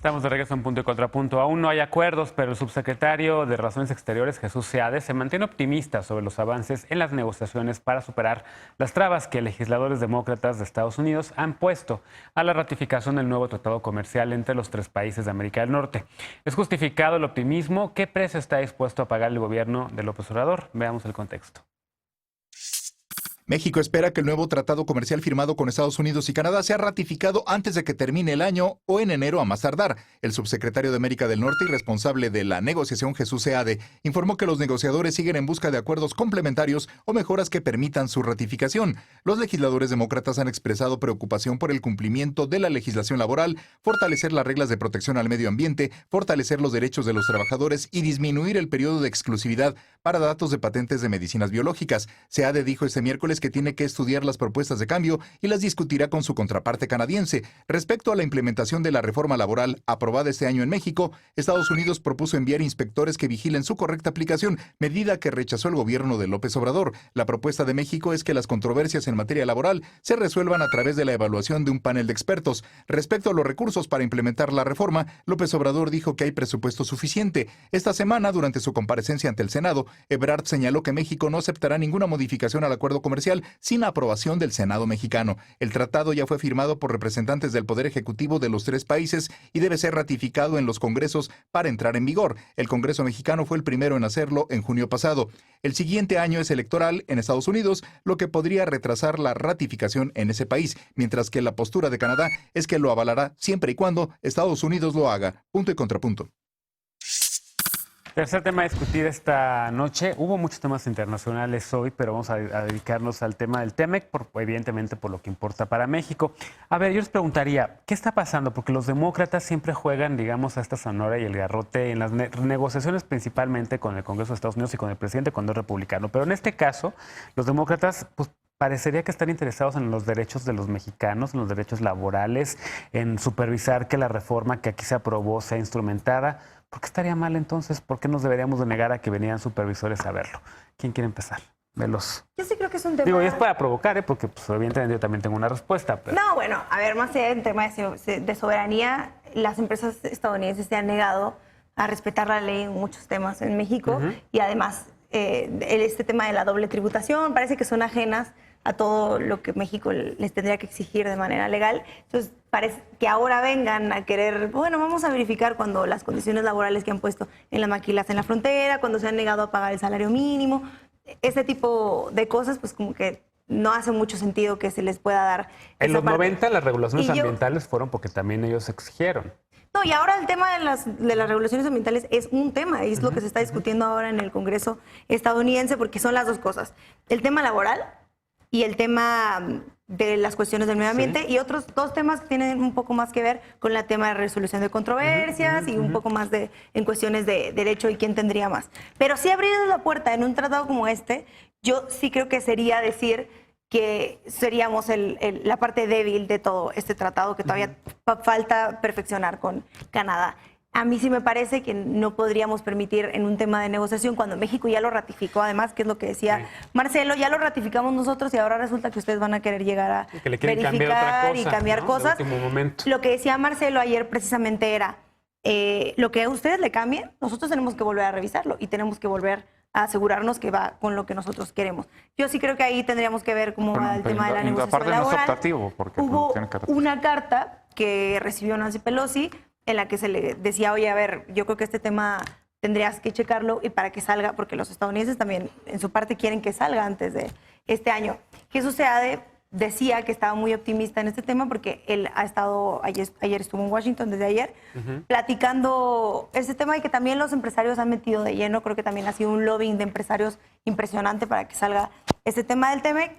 Estamos de regreso en Punto y Contrapunto. Aún no hay acuerdos, pero el subsecretario de Relaciones Exteriores, Jesús Seade, se mantiene optimista sobre los avances en las negociaciones para superar las trabas que legisladores demócratas de Estados Unidos han puesto a la ratificación del nuevo tratado comercial entre los tres países de América del Norte. ¿Es justificado el optimismo? ¿Qué precio está dispuesto a pagar el gobierno de López Obrador? Veamos el contexto. México espera que el nuevo tratado comercial firmado con Estados Unidos y Canadá sea ratificado antes de que termine el año o en enero a más tardar. El subsecretario de América del Norte y responsable de la negociación, Jesús Seade, informó que los negociadores siguen en busca de acuerdos complementarios o mejoras que permitan su ratificación. Los legisladores demócratas han expresado preocupación por el cumplimiento de la legislación laboral, fortalecer las reglas de protección al medio ambiente, fortalecer los derechos de los trabajadores y disminuir el periodo de exclusividad para datos de patentes de medicinas biológicas. Seade dijo este miércoles que tiene que estudiar las propuestas de cambio y las discutirá con su contraparte canadiense. Respecto a la implementación de la reforma laboral aprobada este año en México, Estados Unidos propuso enviar inspectores que vigilen su correcta aplicación, medida que rechazó el gobierno de López Obrador. La propuesta de México es que las controversias en materia laboral se resuelvan a través de la evaluación de un panel de expertos. Respecto a los recursos para implementar la reforma, López Obrador dijo que hay presupuesto suficiente. Esta semana, durante su comparecencia ante el Senado, Ebrard señaló que México no aceptará ninguna modificación al acuerdo comercial sin aprobación del Senado mexicano. El tratado ya fue firmado por representantes del Poder Ejecutivo de los tres países y debe ser ratificado en los congresos para entrar en vigor. El Congreso mexicano fue el primero en hacerlo en junio pasado. El siguiente año es electoral en Estados Unidos, lo que podría retrasar la ratificación en ese país, mientras que la postura de Canadá es que lo avalará siempre y cuando Estados Unidos lo haga. Punto y contrapunto. Tercer tema a discutir esta noche. Hubo muchos temas internacionales hoy, pero vamos a dedicarnos al tema del TEMEC, evidentemente por lo que importa para México. A ver, yo les preguntaría, ¿qué está pasando? Porque los demócratas siempre juegan, digamos, a esta zanahoria y el garrote en las negociaciones, principalmente con el Congreso de Estados Unidos y con el presidente cuando es republicano. Pero en este caso, los demócratas, pues, parecería que están interesados en los derechos de los mexicanos, en los derechos laborales, en supervisar que la reforma que aquí se aprobó sea instrumentada. ¿Por qué estaría mal entonces? ¿Por qué nos deberíamos de negar a que venían supervisores a verlo? ¿Quién quiere empezar? Veloz. Yo sí creo que es un tema... Digo, y es para provocar, porque pues, evidentemente yo también tengo una respuesta. Pero... No, bueno, a ver, más allá del tema de soberanía, las empresas estadounidenses se han negado a respetar la ley en muchos temas en México y además este tema de la doble tributación parece que son ajenas a todo lo que México les tendría que exigir de manera legal. Entonces, parece que ahora vengan a querer, bueno, vamos a verificar cuando las condiciones laborales que han puesto en las maquilas en la frontera, cuando se han negado a pagar el salario mínimo, ese tipo de cosas, pues como que no hace mucho sentido que se les pueda dar. En los 90 las regulaciones ambientales fueron porque también ellos exigieron. No, y ahora el tema de las regulaciones ambientales es un tema, y es lo que se está discutiendo ahora en el Congreso estadounidense, porque son las dos cosas. El tema laboral y el tema de las cuestiones del medio ambiente y otros dos temas que tienen un poco más que ver con el tema de resolución de controversias y un poco más en cuestiones de derecho y quién tendría más. Pero si abrir la puerta en un tratado como este, yo sí creo que sería decir que seríamos la parte débil de todo este tratado que todavía falta perfeccionar con Canadá. A mí sí me parece que no podríamos permitir en un tema de negociación, cuando México ya lo ratificó, además, que es lo que decía Marcelo, ya lo ratificamos nosotros y ahora resulta que ustedes van a querer llegar a verificar y cambiar cosas. Lo que decía Marcelo ayer precisamente era, lo que a ustedes le cambien, nosotros tenemos que volver a revisarlo y tenemos que volver a asegurarnos que va con lo que nosotros queremos. Yo sí creo que ahí tendríamos que ver cómo va el tema de la negociación laboral. No es optativo porque hubo una carta que recibió Nancy Pelosi en la que se le decía, oye, a ver, yo creo que este tema tendrías que checarlo y para que salga, porque los estadounidenses también en su parte quieren que salga antes de este año. Jesús Seade decía que estaba muy optimista en este tema porque él ha estado, ayer estuvo en Washington, desde ayer, platicando este tema y que también los empresarios han metido de lleno. Creo que también ha sido un lobbying de empresarios impresionante para que salga este tema del TEMEC.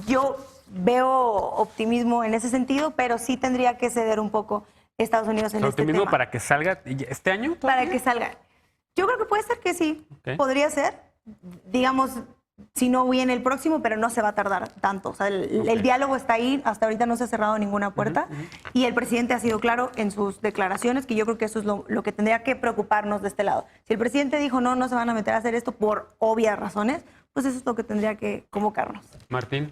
Yo veo optimismo en ese sentido, pero sí tendría que ceder un poco Estados Unidos en este tema. ¿Para que salga este año? Para que salga. Yo creo que puede ser que sí. Podría ser. Digamos, si no viene el próximo, pero no se va a tardar tanto. O sea, el diálogo está ahí. Hasta ahorita no se ha cerrado ninguna puerta. Y el presidente ha sido claro en sus declaraciones, que yo creo que eso es lo que tendría que preocuparnos de este lado. Si el presidente dijo no se van a meter a hacer esto por obvias razones, pues eso es lo que tendría que convocarnos. Martín.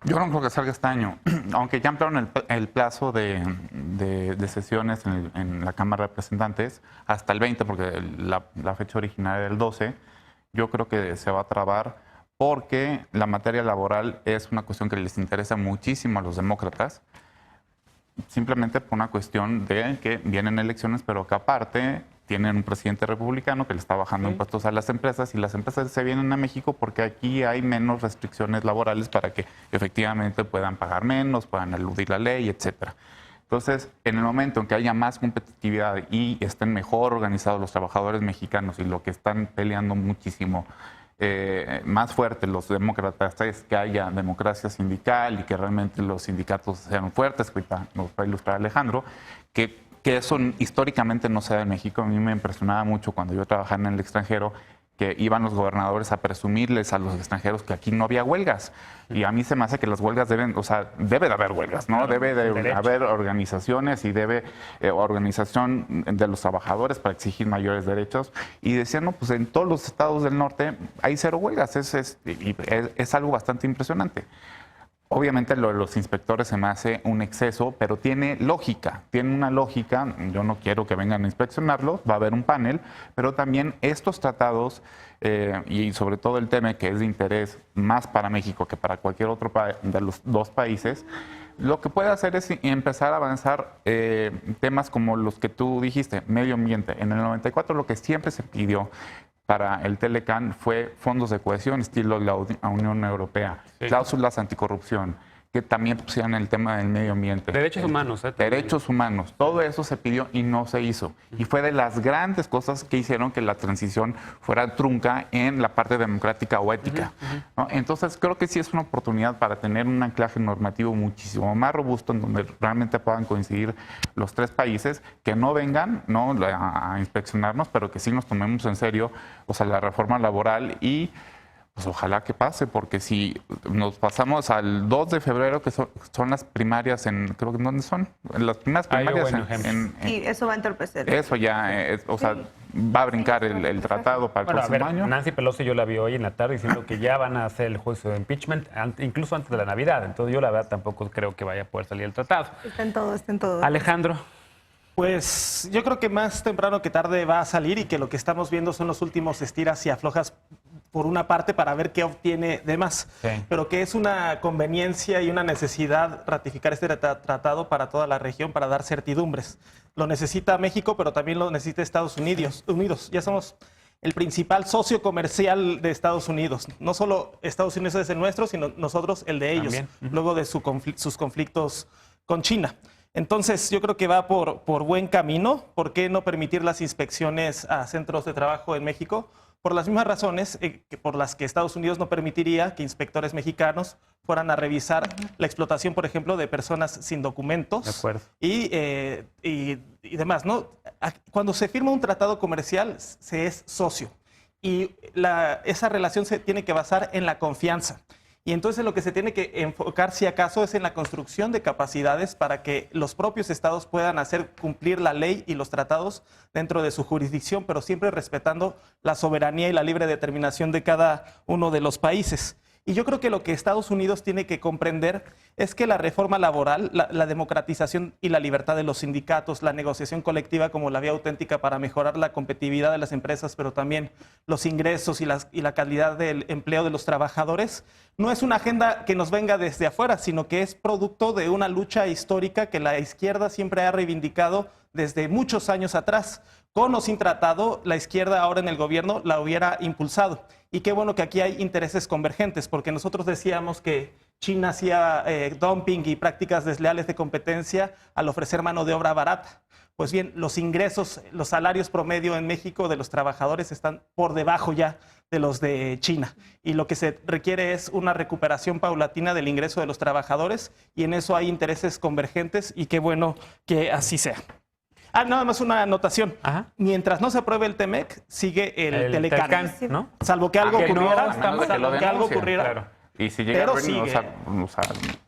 Yo no creo que salga este año, aunque ya ampliaron el plazo de sesiones en la Cámara de Representantes hasta el 20, porque la fecha original era el 12. Yo creo que se va a trabar porque la materia laboral es una cuestión que les interesa muchísimo a los demócratas, simplemente por una cuestión de que vienen elecciones, pero que aparte tienen un presidente republicano que le está bajando impuestos a las empresas, y las empresas se vienen a México porque aquí hay menos restricciones laborales para que efectivamente puedan pagar menos, puedan eludir la ley, etcétera. Entonces, en el momento en que haya más competitividad y estén mejor organizados los trabajadores mexicanos, y lo que están peleando muchísimo más fuerte los demócratas es que haya democracia sindical y que realmente los sindicatos sean fuertes, que nos va a ilustrar Alejandro, que eso históricamente no se da en México. A mí me impresionaba mucho cuando yo trabajaba en el extranjero, que iban los gobernadores a presumirles a los extranjeros que aquí no había huelgas. Y a mí se me hace que las huelgas debe de haber huelgas, ¿no? Claro, debe de haber organizaciones y organización de los trabajadores para exigir mayores derechos. Y decían, no, pues en todos los estados del norte hay 0 huelgas. Es algo bastante impresionante. Obviamente lo de los inspectores se me hace un exceso, pero tiene lógica, tiene una lógica. Yo no quiero que vengan a inspeccionarlos, va a haber un panel, pero también estos tratados y sobre todo el tema que es de interés más para México que para cualquier otro de los 2 países, lo que puede hacer es empezar a avanzar temas como los que tú dijiste, medio ambiente. En el 94 lo que siempre se pidió para el Telecán fue fondos de cohesión, estilo la Unión Europea, cláusulas anticorrupción, que también pusieran el tema del medio ambiente. Derechos humanos. Derechos humanos. Todo eso se pidió y no se hizo. Y fue de las grandes cosas que hicieron que la transición fuera trunca en la parte democrática o ética, ¿no? Entonces, creo que sí es una oportunidad para tener un anclaje normativo muchísimo más robusto en donde realmente puedan coincidir los 3 países, que no vengan, ¿no?, a inspeccionarnos, pero que sí nos tomemos en serio, la reforma laboral. Y pues ojalá que pase, porque si nos pasamos al 2 de febrero, que son las primarias creo que ¿dónde son? Las primeras primarias sí, eso va a entorpecer. Eso ya, va a brincar el tratado para el próximo año. Nancy Pelosi yo la vi hoy en la tarde diciendo que ya van a hacer el juicio de impeachment, incluso antes de la Navidad. Entonces yo la verdad tampoco creo que vaya a poder salir el tratado. Está en todo. Alejandro. Pues yo creo que más temprano que tarde va a salir, y que lo que estamos viendo son los últimos estiras y aflojas por una parte para ver qué obtiene de más, pero que es una conveniencia y una necesidad ratificar este tratado para toda la región, para dar certidumbres. Lo necesita México, pero también lo necesita Estados Unidos. Ya somos el principal socio comercial de Estados Unidos. No solo Estados Unidos es el nuestro, sino nosotros el de ellos, luego de sus conflictos con China. Entonces, yo creo que va por buen camino. ¿Por qué no permitir las inspecciones a centros de trabajo en México? Por las mismas razones por las que Estados Unidos no permitiría que inspectores mexicanos fueran a revisar la explotación, por ejemplo, de personas sin documentos. De acuerdo. Y demás, ¿no? Cuando se firma un tratado comercial, se es socio. Y esa relación se tiene que basar en la confianza. Y entonces lo que se tiene que enfocar, si acaso, es en la construcción de capacidades para que los propios estados puedan hacer cumplir la ley y los tratados dentro de su jurisdicción, pero siempre respetando la soberanía y la libre determinación de cada uno de los países. Y yo creo que lo que Estados Unidos tiene que comprender es que la reforma laboral, la democratización y la libertad de los sindicatos, la negociación colectiva como la vía auténtica para mejorar la competitividad de las empresas, pero también los ingresos y la calidad del empleo de los trabajadores, no es una agenda que nos venga desde afuera, sino que es producto de una lucha histórica que la izquierda siempre ha reivindicado desde muchos años atrás. Con o sin tratado, la izquierda ahora en el gobierno la hubiera impulsado. Y qué bueno que aquí hay intereses convergentes, porque nosotros decíamos que China hacía dumping y prácticas desleales de competencia al ofrecer mano de obra barata. Pues bien, los ingresos, los salarios promedio en México de los trabajadores están por debajo ya de los de China. Y lo que se requiere es una recuperación paulatina del ingreso de los trabajadores, y en eso hay intereses convergentes, y qué bueno que así sea. Nada más una anotación. Ajá. Mientras no se apruebe el TEMEC, sigue el Telecán, ¿no? Salvo que algo ocurriera. Claro. Y si llega pero sigue.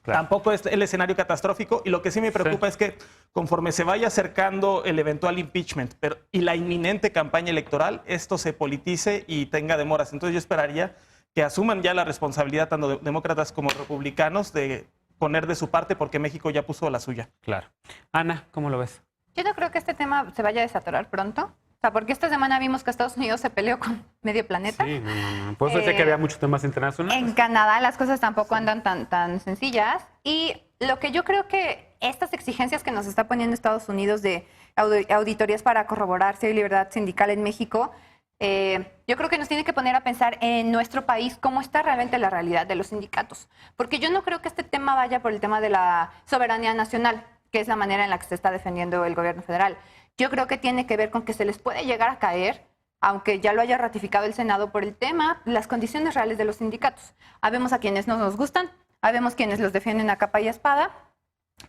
Tampoco es el escenario catastrófico. Y lo que sí me preocupa es que conforme se vaya acercando el eventual impeachment y la inminente campaña electoral, esto se politice y tenga demoras. Entonces yo esperaría que asuman ya la responsabilidad, tanto demócratas como republicanos, de poner de su parte, porque México ya puso la suya. Claro. Ana, ¿cómo lo ves? Yo no creo que este tema se vaya a desatorar pronto. O sea, porque esta semana vimos que Estados Unidos se peleó con medio planeta. Sí, no. Pues decía que había muchos temas internacionales. En Canadá las cosas tampoco andan tan sencillas. Y lo que yo creo que estas exigencias que nos está poniendo Estados Unidos de auditorías para corroborar si hay libertad sindical en México, yo creo que nos tiene que poner a pensar en nuestro país cómo está realmente la realidad de los sindicatos. Porque yo no creo que este tema vaya por el tema de la soberanía nacional, que es la manera en la que se está defendiendo el gobierno federal. Yo creo que tiene que ver con que se les puede llegar a caer, aunque ya lo haya ratificado el Senado, por el tema, las condiciones reales de los sindicatos. Habemos a quienes no nos gustan, habemos quienes los defienden a capa y espada,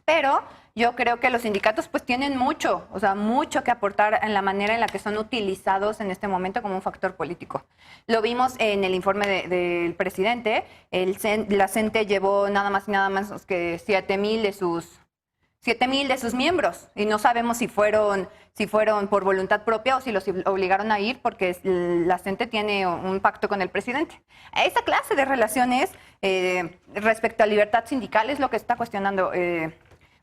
pero yo creo que los sindicatos pues tienen mucho, o sea, mucho que aportar en la manera en la que son utilizados en este momento como un factor político. Lo vimos en el informe del presidente, la CENTE llevó nada más y nada más que 7,000 de sus miembros y no sabemos si fueron por voluntad propia o si los obligaron a ir porque la CENTE tiene un pacto con el presidente. Esa clase de relaciones respecto a libertad sindical es lo que está cuestionando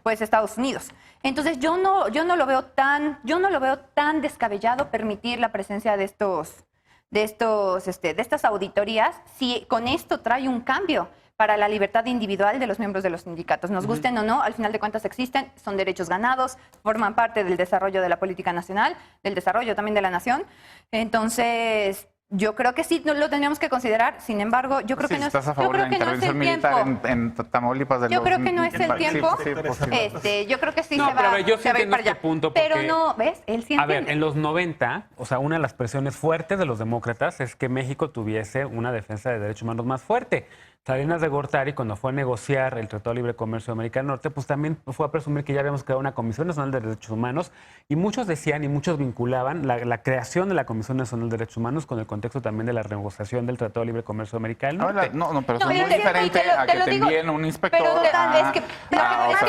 pues Estados Unidos. Entonces yo no lo veo tan descabellado permitir la presencia de estas auditorías si con esto trae un cambio para la libertad individual de los miembros de los sindicatos. Nos gusten o no, al final de cuentas existen, son derechos ganados, forman parte del desarrollo de la política nacional, del desarrollo también de la nación. Entonces, yo creo que sí lo tendríamos que considerar. Sin embargo, yo creo que no es el tiempo. ¿Estás a favor de la intervención militar en Tamaulipas? Yo creo que no es el tiempo. Yo creo que sí se va a ir para allá. Pero no, ¿ves? Él sí entiende. A ver, en los 90, o sea, una de las presiones fuertes de los demócratas es que México tuviese una defensa de derechos humanos más fuerte. Salinas de Gortari, cuando fue a negociar el Tratado de Libre Comercio de América del Norte, pues también fue a presumir que ya habíamos creado una Comisión Nacional de Derechos Humanos y muchos decían y muchos vinculaban la creación de la Comisión Nacional de Derechos Humanos con el contexto también de la renegociación del Tratado de Libre Comercio de América del Norte. No, pero eso es muy diferente a que te envíen un inspector. Pero es que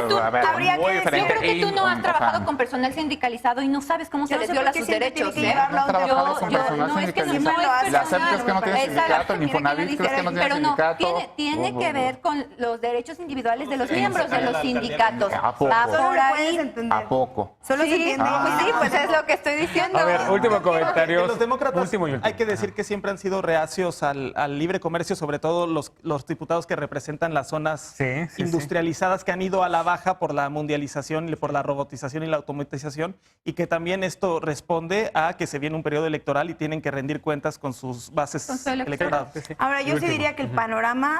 tú yo creo que tú no has trabajado con personal sindicalizado y no sabes cómo se les viola sus derechos. No es que no es la CEP es que no tiene sindicato, el Infonavit es que no tiene sindicato. Tiene que ver con los derechos individuales de los miembros de los sindicatos. ¿A poco? Va por ahí. ¿A poco? Solo se entiende. Pues sí, pues es lo que estoy diciendo. A ver, último comentario. Los demócratas Último y último. hay que decir que siempre han sido reacios al libre comercio, sobre todo los diputados que representan las zonas industrializadas que han ido a la baja por la mundialización y por la robotización y la automatización, y que también esto responde a que se viene un periodo electoral y tienen que rendir cuentas con sus bases electorales. Ahora, yo sí diría que el panorama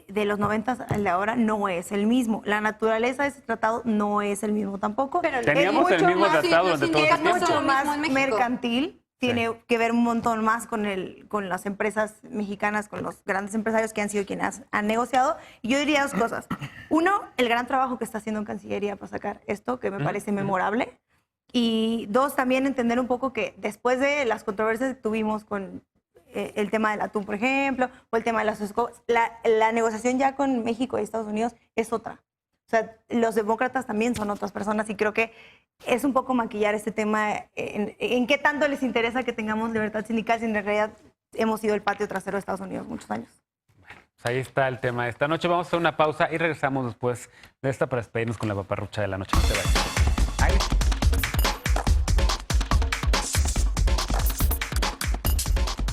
de los 90 al de ahora no es el mismo. La naturaleza de ese tratado no es el mismo tampoco. Pero teníamos el mismo tratado durante todo el Es tiempo. mucho más mercantil. Tiene que ver un montón más con las empresas mexicanas, con los grandes empresarios que han sido quienes han negociado. Y yo diría dos cosas. Uno, el gran trabajo que está haciendo en Cancillería para sacar esto, que me parece memorable. Y dos, también entender un poco que después de las controversias que tuvimos con el tema del atún, por ejemplo, o el tema de las la negociación ya con México y Estados Unidos es otra. O sea, los demócratas también son otras personas y creo que es un poco maquillar este tema en qué tanto les interesa que tengamos libertad sindical si en realidad hemos sido el patio trasero de Estados Unidos muchos años. Pues ahí está el tema de esta noche. Vamos a hacer una pausa y regresamos después de esta para despedirnos con la paparrucha de la noche. No te vayas.